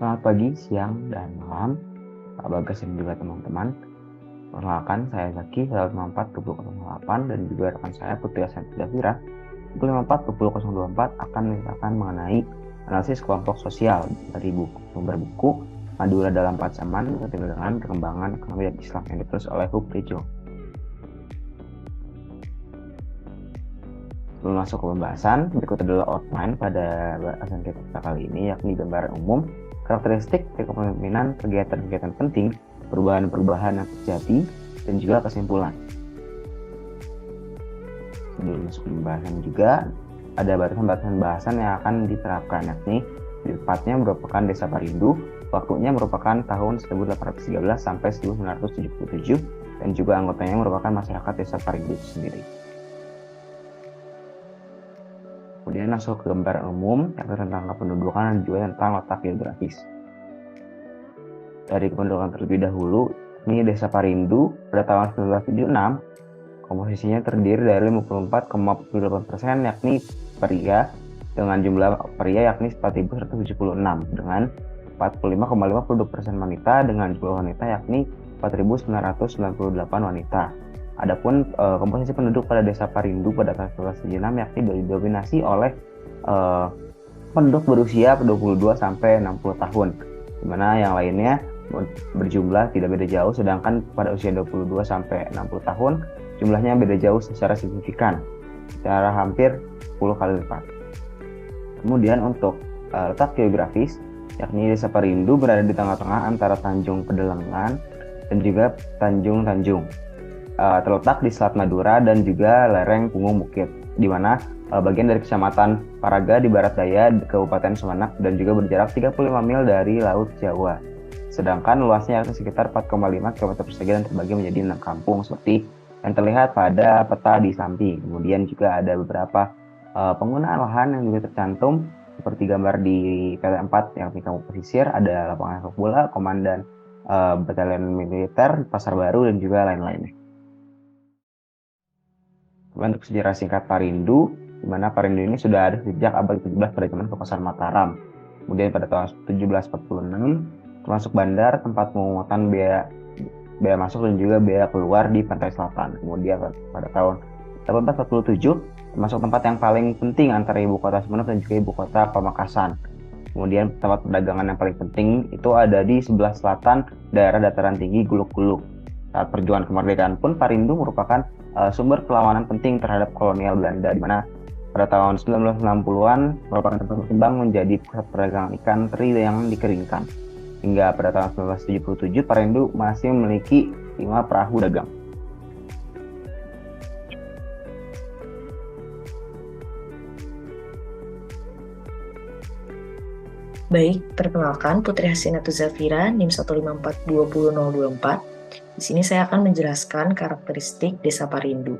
Selamat pagi, siang, dan malam, Pak Bagas dan juga teman-teman. Perkenalkan, saya Zaki, 154-2008, dan juga rekan saya Putri Asanti Davira, 154-2024 akan menceritakan mengenai analisis kelompok sosial dari sumber buku Madura dalam 4 Zaman, Ketegangan, Perkembangan Ekonomi dan Islam yang ditulis oleh Huk Tejo. Sebelum masuk ke pembahasan, berikut adalah outline pada bahasan kita kali ini, yakni gambaran umum, karakteristik kepemimpinan, kegiatan-kegiatan penting, perubahan-perubahan yang terjadi, dan juga kesimpulan. Sebelum masuk ke pembahasan juga, ada batasan-batasan bahasan yang akan diterapkan, yakni tempatnya merupakan Desa Parindu, waktunya merupakan tahun 1813 sampai 1977, dan juga anggotanya merupakan masyarakat Desa Parindu sendiri. Kemudian masuk ke gambaran umum, yaitu tentang kependudukan dan juga tentang letak geografis. Dari kependudukan terlebih dahulu, ini Desa Parindu pada tahun 1976, komposisinya terdiri dari 54,48%, yakni pria, dengan jumlah pria yakni 4.176, dengan 45,52% wanita, dengan jumlah wanita yakni 4.998 wanita. Adapun komposisi penduduk pada Desa Parindu pada tahun 1976 yakni didominasi oleh penduduk berusia 22 sampai 60 tahun, di mana yang lainnya berjumlah tidak beda jauh, sedangkan pada usia 22 sampai 60 tahun jumlahnya beda jauh secara signifikan, secara hampir 10 kali lipat. Kemudian untuk letak geografis, yakni Desa Parindu berada di tengah-tengah antara Tanjung Pedelengan dan juga Tanjung Tanjung. Terletak di Selat Madura dan juga lereng Punggung Bukit, di mana bagian dari Kecamatan Paraga di barat daya Kabupaten Sumeneb dan juga berjarak 35 mil dari Laut Jawa. Sedangkan luasnya sekitar 4,5 km persegi dan terbagi menjadi 6 kampung seperti yang terlihat pada peta di samping. Kemudian juga ada beberapa penggunaan lahan yang juga tercantum seperti gambar di PT4 yang di kampung pesisir, ada lapangan sepak bola, komandan batalion militer, pasar baru, dan juga lain-lainnya. Untuk sejarah singkat Parindu, di mana Parindu ini sudah ada sejak abad ke-17 pada zaman Kekuasaan Mataram. Kemudian pada tahun 1746, termasuk bandar, tempat pemungutan biaya masuk dan juga biaya keluar di pantai selatan. Kemudian pada tahun 1847, termasuk tempat yang paling penting antara ibu kota Sumeneb dan juga ibu kota Pamekasan. Kemudian tempat perdagangan yang paling penting itu ada di sebelah selatan daerah dataran tinggi Guluk-Guluk. Saat perjuangan kemerdekaan pun Parindu merupakan sumber perlawanan penting terhadap kolonial Belanda, di mana pada tahun 1960-an merupakan tempat berkembang menjadi pusat perdagangan ikan teri yang dikeringkan. Hingga pada tahun 1977, Parindu masih memiliki 5 perahu dagang. Baik, perkenalkan Putri Hasinatu Zafira, NIM 154200024. Di sini saya akan menjelaskan karakteristik Desa Parindu.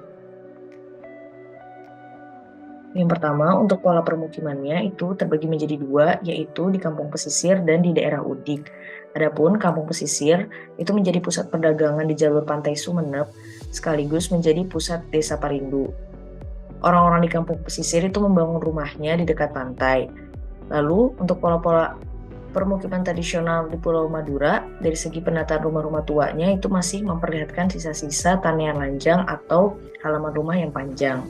Yang pertama, untuk pola permukimannya itu terbagi menjadi 2, yaitu di kampung pesisir dan di daerah Udik. Adapun kampung pesisir itu menjadi pusat perdagangan di jalur pantai Sumeneb, sekaligus menjadi pusat Desa Parindu. Orang-orang di kampung pesisir itu membangun rumahnya di dekat pantai. Lalu, untuk pola-pola permukiman tradisional di Pulau Madura, dari segi penataan rumah-rumah tuanya itu masih memperlihatkan sisa-sisa tanian lanjang atau halaman rumah yang panjang.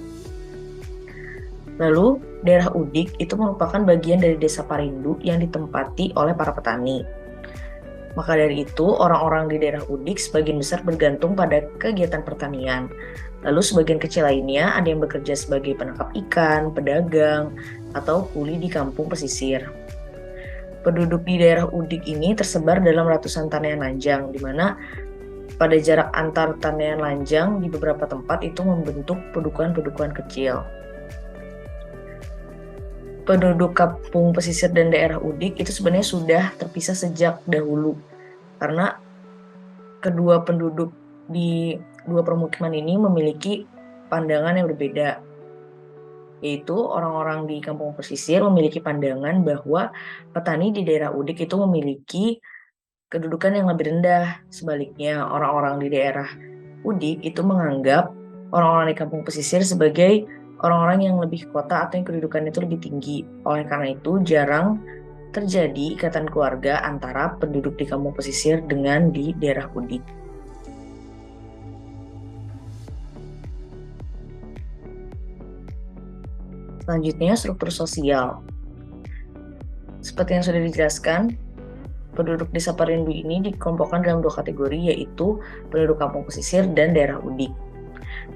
Lalu, daerah Udik itu merupakan bagian dari Desa Parindu yang ditempati oleh para petani. Maka dari itu, orang-orang di daerah Udik sebagian besar bergantung pada kegiatan pertanian. Lalu sebagian kecil lainnya ada yang bekerja sebagai penangkap ikan, pedagang, atau kuli di kampung pesisir. Penduduk di daerah Udik ini tersebar dalam ratusan tanian lanjang, di mana pada jarak antar tanian lanjang di beberapa tempat itu membentuk pedukuhan-pedukuhan kecil. Penduduk kampung pesisir dan daerah Udik itu sebenarnya sudah terpisah sejak dahulu, karena kedua penduduk di dua permukiman ini memiliki pandangan yang berbeda. Yaitu orang-orang di kampung pesisir memiliki pandangan bahwa petani di daerah Udik itu memiliki kedudukan yang lebih rendah. Sebaliknya, orang-orang di daerah Udik itu menganggap orang-orang di kampung pesisir sebagai orang-orang yang lebih kota atau yang kedudukannya itu lebih tinggi. Oleh karena itu, jarang terjadi ikatan keluarga antara penduduk di kampung pesisir dengan di daerah udik. Selanjutnya, struktur sosial. Seperti yang sudah dijelaskan, penduduk desa Parindu ini dikelompokkan dalam 2 kategori, yaitu penduduk kampung pesisir dan daerah udik.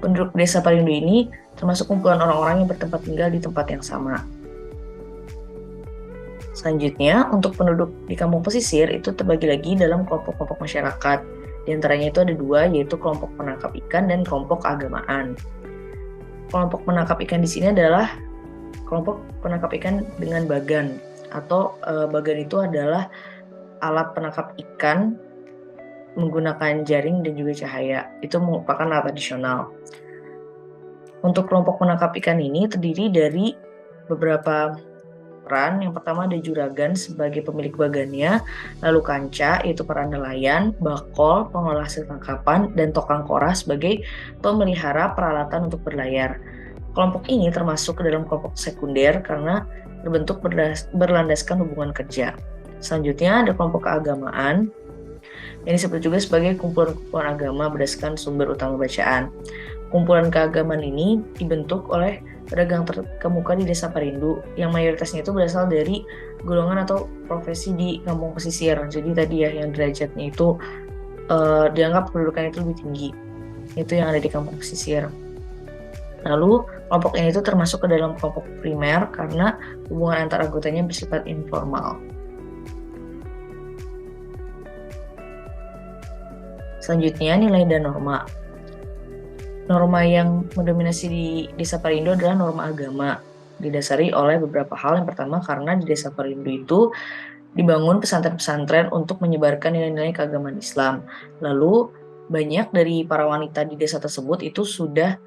Penduduk desa Parindu ini termasuk kumpulan orang-orang yang bertempat tinggal di tempat yang sama. Selanjutnya, untuk penduduk di kampung pesisir itu terbagi lagi dalam kelompok-kelompok masyarakat. Di antaranya itu ada 2, yaitu kelompok penangkap ikan dan kelompok keagamaan. Kelompok penangkap ikan di sini adalah kelompok penangkap ikan dengan bagan, atau bagan itu adalah alat penangkap ikan menggunakan jaring dan juga cahaya. Itu merupakan alat tradisional. Untuk kelompok penangkap ikan ini terdiri dari beberapa peran. Yang pertama ada juragan sebagai pemilik bagannya, lalu kanca yaitu peran nelayan, bakol pengolah hasil tangkapan, dan tokang kora sebagai pemelihara peralatan untuk berlayar. Kelompok ini termasuk ke dalam kelompok sekunder karena terbentuk berlandaskan hubungan kerja. Selanjutnya ada kelompok keagamaan yang disebut juga sebagai kumpulan-kumpulan agama berdasarkan sumber utama bacaan. Kumpulan keagamaan ini dibentuk oleh pedagang terkemuka di desa Parindu yang mayoritasnya itu berasal dari golongan atau profesi di kampung pesisir. Jadi tadi ya yang derajatnya itu dianggap kedudukannya itu lebih tinggi. Itu yang ada di kampung pesisir. Lalu kelompok ini itu termasuk ke dalam kelompok primer karena hubungan antar anggotanya bersifat informal. Selanjutnya nilai dan norma. Norma yang mendominasi di desa Parindu adalah norma agama, didasari oleh beberapa hal. Yang pertama, karena di desa Parindu itu dibangun pesantren-pesantren untuk menyebarkan nilai-nilai keagamaan Islam. Lalu banyak dari para wanita di desa tersebut itu sudah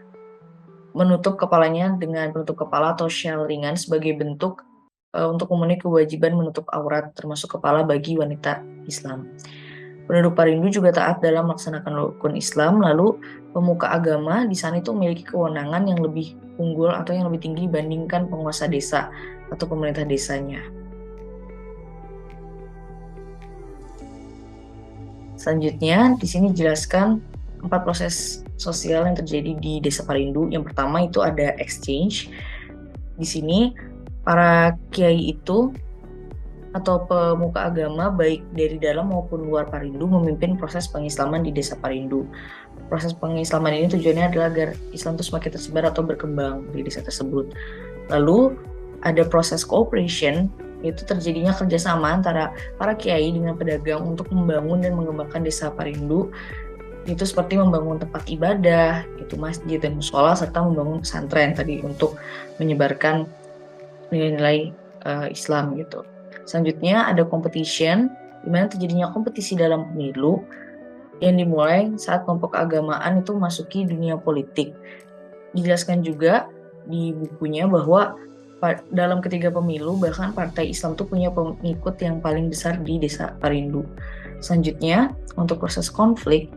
menutup kepalanya dengan penutup kepala atau syal ringan sebagai bentuk untuk memenuhi kewajiban menutup aurat termasuk kepala bagi wanita Islam. Penduduk Parindu juga taat dalam melaksanakan rukun Islam. Lalu pemuka agama di sana itu memiliki kewenangan yang lebih unggul atau yang lebih tinggi dibandingkan penguasa desa atau pemerintah desanya. Selanjutnya di sini dijelaskan 4 proses sosial yang terjadi di desa Parindu. Yang pertama itu ada exchange. Di sini para kiai itu atau pemuka agama baik dari dalam maupun luar Parindu memimpin proses pengislaman di desa Parindu. Proses pengislaman ini tujuannya adalah agar Islam itu semakin tersebar atau berkembang di desa tersebut. Lalu ada proses cooperation, yaitu terjadinya kerjasama antara para kiai dengan pedagang untuk membangun dan mengembangkan desa Parindu. Itu seperti membangun tempat ibadah, itu masjid dan musola, serta membangun pesantren tadi untuk menyebarkan nilai-nilai Islam gitu. Selanjutnya ada competition, di mana terjadinya kompetisi dalam pemilu yang dimulai saat kelompok keagamaan itu masuki dunia politik. Dijelaskan juga di bukunya bahwa dalam ketiga pemilu bahkan partai Islam itu punya pengikut yang paling besar di desa Parindu. Selanjutnya untuk proses konflik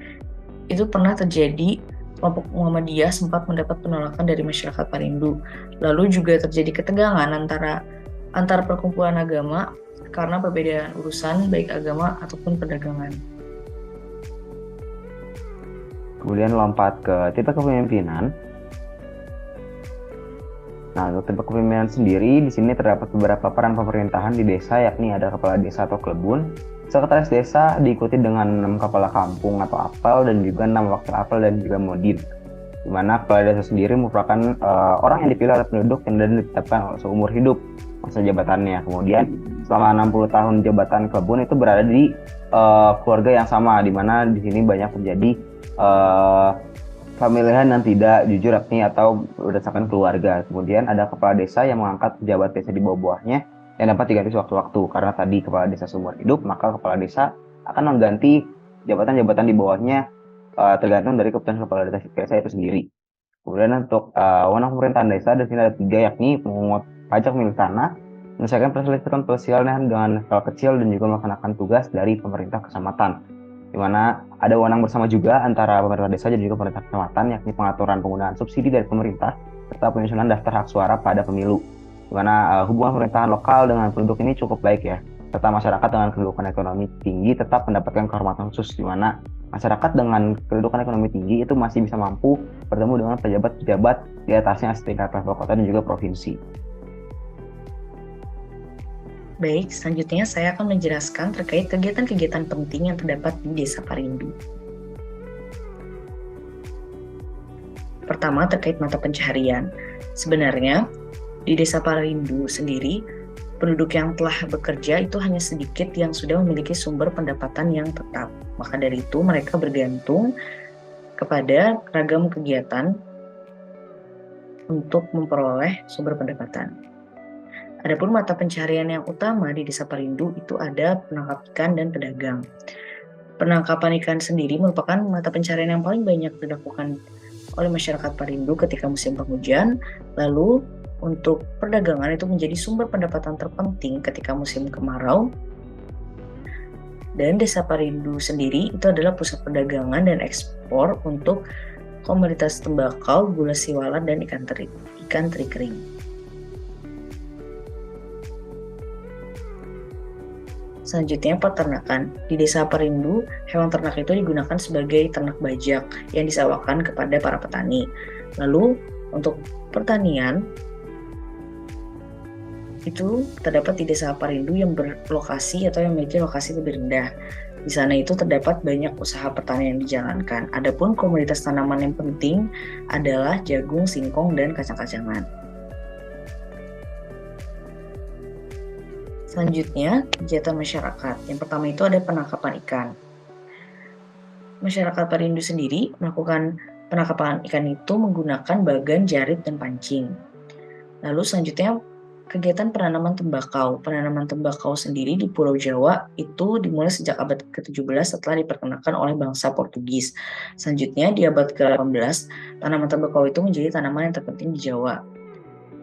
itu pernah terjadi. Kelompok Muhammadiyah sempat mendapat penolakan dari masyarakat Parindu. Lalu juga terjadi ketegangan antara perkumpulan agama karena perbedaan urusan baik agama ataupun perdagangan. Kemudian lompat ke tipe kepemimpinan. Nah, untuk tipe kepemimpinan sendiri di sini terdapat beberapa peran pemerintahan di desa, yakni ada kepala desa atau klebun, sekretaris desa diikuti dengan 6 kepala kampung atau apel dan juga 6 wakil apel dan juga modin. Di mana kepala desa sendiri merupakan orang yang dipilih oleh penduduk dan ditetapkan seumur hidup masa jabatannya. Kemudian selama 60 tahun jabatan klebun itu berada di keluarga yang sama, di mana di sini banyak terjadi pemilihan yang tidak jujur yakni atau berdasarkan keluarga. Kemudian ada kepala desa yang mengangkat pejabat desa di bawah-bawahnya yang dapat diganti sewaktu-waktu. Karena tadi kepala desa seumur hidup, maka kepala desa akan mengganti jabatan-jabatan di bawahnya tergantung dari keputusan kepala desa itu sendiri. Kemudian untuk wewenang pemerintahan desa di sini ada 3, yakni memungut pajak milik tanah, menyelesaikan perselisihan perselisihan dengan skala kecil, dan juga melaksanakan tugas dari pemerintah kecamatan, di mana ada wewenang bersama juga antara pemerintah desa dan juga pemerintah kecamatan, yakni pengaturan penggunaan subsidi dari pemerintah serta penyusunan daftar hak suara pada pemilu. di mana hubungan pemerintahan lokal dengan penduduk ini cukup baik ya, serta masyarakat dengan kedudukan ekonomi tinggi tetap mendapatkan kehormatan khusus, di mana masyarakat dengan kedudukan ekonomi tinggi itu masih bisa mampu bertemu dengan pejabat-pejabat di atasnya setingkat level kota dan juga provinsi. Baik, selanjutnya saya akan menjelaskan terkait kegiatan-kegiatan penting yang terdapat di Desa Parindu. Pertama, terkait mata pencaharian. Sebenarnya, di Desa Parindu sendiri, penduduk yang telah bekerja itu hanya sedikit yang sudah memiliki sumber pendapatan yang tetap. Maka dari itu, mereka bergantung kepada ragam kegiatan untuk memperoleh sumber pendapatan. Adapun mata pencaharian yang utama di Desa Parindu itu ada penangkap ikan dan pedagang. Penangkapan ikan sendiri merupakan mata pencaharian yang paling banyak dilakukan oleh masyarakat Parindu ketika musim penghujan. Lalu untuk perdagangan itu menjadi sumber pendapatan terpenting ketika musim kemarau. Dan Desa Parindu sendiri itu adalah pusat perdagangan dan ekspor untuk komoditas tembakau, gula siwalan, dan ikan teri kering. Selanjutnya, peternakan. Di Desa Parindu, hewan ternak itu digunakan sebagai ternak bajak yang disewakan kepada para petani. Lalu, untuk pertanian, itu terdapat di Desa Parindu yang berlokasi atau yang memiliki lokasi lebih rendah. Di sana itu terdapat banyak usaha pertanian yang dijalankan. Adapun komoditas tanaman yang penting adalah jagung, singkong, dan kacang-kacangan. Selanjutnya, kegiatan masyarakat. Yang pertama itu ada penangkapan ikan. Masyarakat Parindu sendiri melakukan penangkapan ikan itu menggunakan bagan, jarit, dan pancing. Lalu selanjutnya, kegiatan penanaman tembakau. Penanaman tembakau sendiri di Pulau Jawa itu dimulai sejak abad ke-17 setelah diperkenalkan oleh bangsa Portugis. Selanjutnya, di abad ke-18, tanaman tembakau itu menjadi tanaman yang terpenting di Jawa.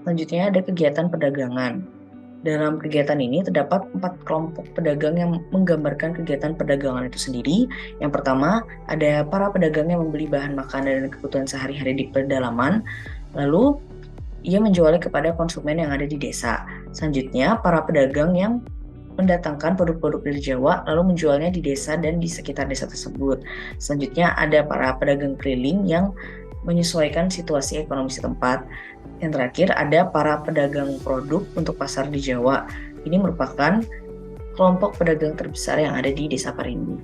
Selanjutnya, ada kegiatan perdagangan. Dalam kegiatan ini terdapat 4 kelompok pedagang yang menggambarkan kegiatan perdagangan itu sendiri. Yang pertama, ada para pedagang yang membeli bahan makanan dan kebutuhan sehari-hari di pedalaman, lalu ia menjualnya kepada konsumen yang ada di desa. Selanjutnya, para pedagang yang mendatangkan produk-produk dari Jawa lalu menjualnya di desa dan di sekitar desa tersebut. Selanjutnya, ada para pedagang keliling yang menyesuaikan situasi ekonomi setempat. Yang terakhir, ada para pedagang produk untuk pasar di Jawa. Ini merupakan kelompok pedagang terbesar yang ada di Desa Parindu.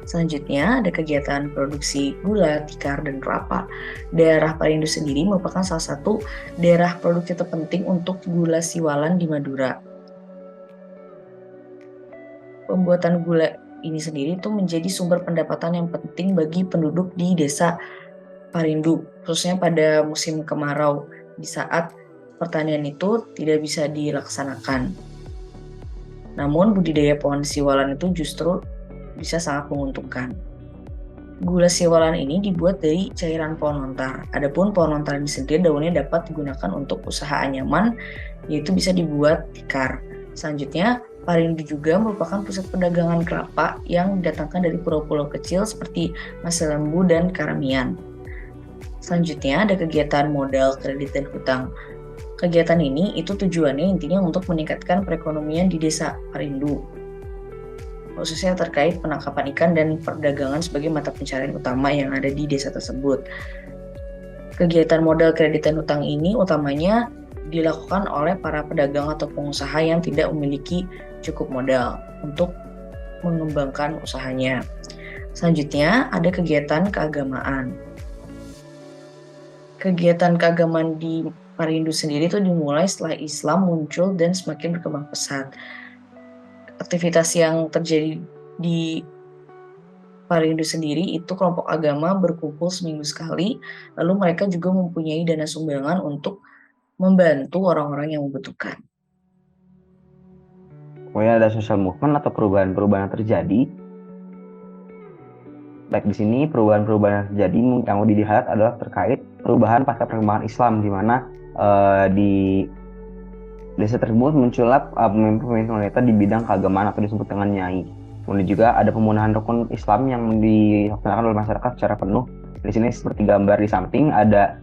Selanjutnya, ada kegiatan produksi gula, tikar, dan kelapa. Daerah Parindu sendiri merupakan salah satu daerah produksi terpenting untuk gula siwalan di Madura. Pembuatan gula ini sendiri itu menjadi sumber pendapatan yang penting bagi penduduk di Desa Parindu, khususnya pada musim kemarau, di saat pertanian itu tidak bisa dilaksanakan. Namun budidaya pohon siwalan itu justru bisa sangat menguntungkan. Gula siwalan ini dibuat dari cairan pohon lontar. Adapun pohon lontar ini sendiri daunnya dapat digunakan untuk usaha anyaman, yaitu bisa dibuat tikar. Selanjutnya, Parindu juga merupakan pusat perdagangan kelapa yang didatangkan dari pulau-pulau kecil seperti Masalembu dan Karamian. Selanjutnya ada kegiatan modal, kredit, dan hutang. Kegiatan ini itu tujuannya intinya untuk meningkatkan perekonomian di Desa Parindu, khususnya terkait penangkapan ikan dan perdagangan sebagai mata pencaharian utama yang ada di desa tersebut. Kegiatan modal, kredit, dan hutang ini utamanya dilakukan oleh para pedagang atau pengusaha yang tidak memiliki cukup modal untuk mengembangkan usahanya. Selanjutnya ada kegiatan keagamaan. Kegiatan keagamaan di Parindu sendiri itu dimulai setelah Islam muncul dan semakin berkembang pesat. Aktivitas yang terjadi di Parindu sendiri itu kelompok agama berkumpul seminggu sekali, lalu mereka juga mempunyai dana sumbangan untuk membantu orang-orang yang membutuhkan. Pokoknya ada social movement atau perubahan-perubahan yang terjadi. Baik, di sini perubahan-perubahan yang terjadi yang mau dilihat adalah terkait perubahan pasca perkembangan Islam, di mana di desa tersebut muncullah pemimpin wanita di bidang keagamaan atau disebut dengan nyai. Kemudian juga ada pemenuhan rukun Islam yang dilaksanakan oleh masyarakat secara penuh, Di sini seperti gambar di samping ada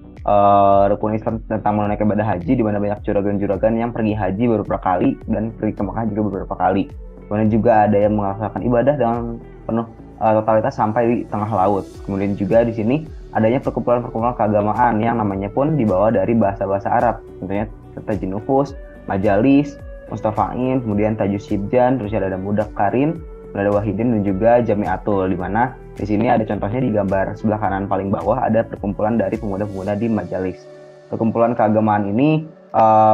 rukun Islam tentang menunaikan ibadah haji, di mana banyak juragan-juragan yang pergi haji beberapa kali dan pergi ke Mekah juga beberapa kali. Kemudian juga ada yang melaksanakan ibadah dengan penuh totalitas sampai di tengah laut. Kemudian juga di sini adanya perkumpulan-perkumpulan keagamaan yang namanya pun dibawa dari bahasa-bahasa Arab, tentunya Tajinufus, Majalis, Mustafa'in, kemudian Tajus Sibjan, terus ada Mudakarin, ada Wahidin, dan juga Jamiatul, di mana di sini ada contohnya di gambar sebelah kanan paling bawah ada perkumpulan dari pemuda-pemuda di Majalis. Perkumpulan keagamaan ini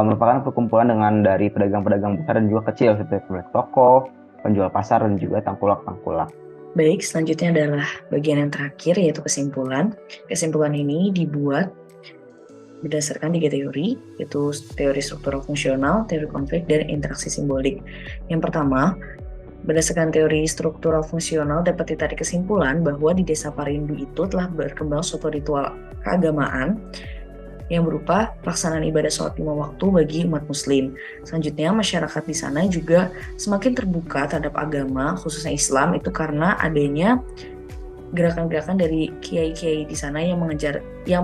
merupakan perkumpulan dengan dari pedagang-pedagang besar dan juga kecil seperti pemilik toko, penjual pasar, dan juga tangkulak-tangkulak. Baik, selanjutnya adalah bagian yang terakhir yaitu kesimpulan. Kesimpulan ini dibuat berdasarkan 3 teori, yaitu teori struktural fungsional, teori konflik, dan interaksi simbolik. Yang pertama, berdasarkan teori struktural fungsional dapat ditarik kesimpulan bahwa di Desa Parindu itu telah berkembang suatu ritual keagamaan yang berupa pelaksanaan ibadah sholat 5 waktu bagi umat muslim. Selanjutnya, masyarakat di sana juga semakin terbuka terhadap agama, khususnya Islam, itu karena adanya gerakan-gerakan dari kiai-kiai di sana yang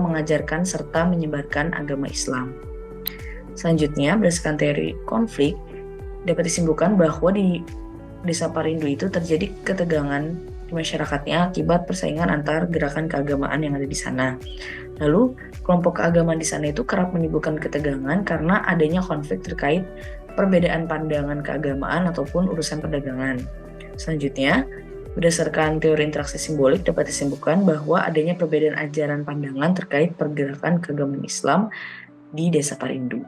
mengajarkan serta menyebarkan agama Islam. Selanjutnya, berdasarkan teori konflik, dapat disimpulkan bahwa di Desa Parindu itu terjadi ketegangan di masyarakatnya akibat persaingan antar gerakan keagamaan yang ada di sana. Lalu, kelompok keagamaan di sana itu kerap menimbulkan ketegangan karena adanya konflik terkait perbedaan pandangan keagamaan ataupun urusan perdagangan. Selanjutnya, berdasarkan teori interaksi simbolik dapat disimpulkan bahwa adanya perbedaan ajaran pandangan terkait pergerakan keagamaan Islam di Desa Parindu.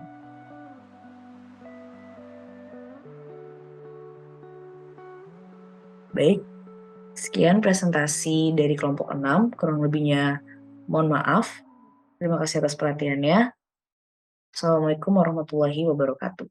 Baik, sekian presentasi dari kelompok 6, kurang lebihnya mohon maaf. Terima kasih atas perhatiannya. Assalamualaikum warahmatullahi wabarakatuh.